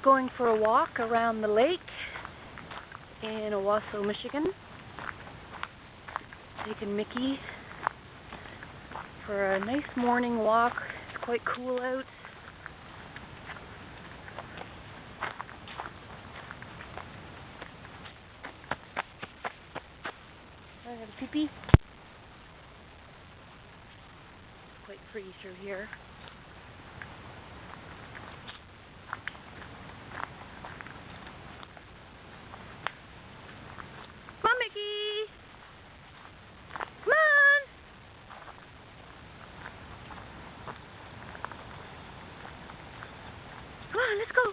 going for a walk around the lake in Owosso, Michigan. Taking Mickey for a nice morning walk. It's quite cool out. I got a pee-pee. Quite pretty through here. Come on, Mickey! Come on! Come on, let's go!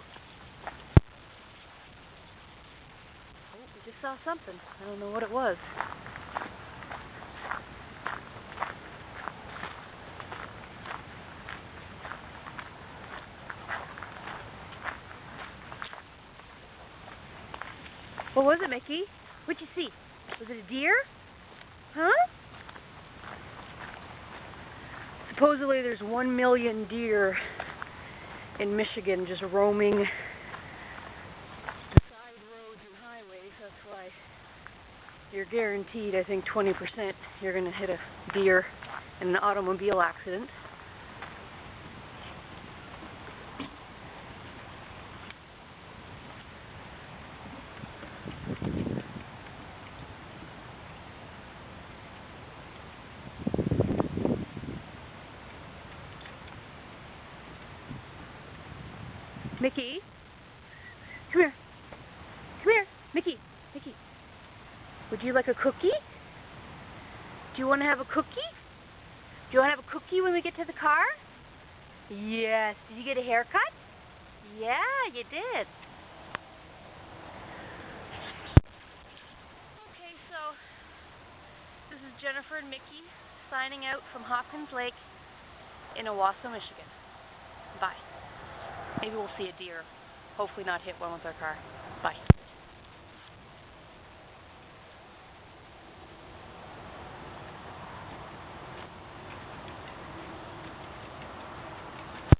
Oh, we just saw something. I don't know what it was. What was it, Mickey? What'd you see? Was it a deer? Huh? Supposedly there's 1 million deer in Michigan just roaming the side roads and highways. That's why you're guaranteed, I think, 20% you're going to hit a deer in an automobile accident. Mickey, come here. Come here, Mickey. Mickey, would you like a cookie? Do you want to have a cookie? Do you want to have a cookie when we get to the car? Yes. Did you get a haircut? Yeah, you did. Okay, so this is Jennifer and Mickey signing out from Hopkins Lake in Owosso, Michigan. Bye. Maybe we'll see a deer. Hopefully not hit one with our car. Bye.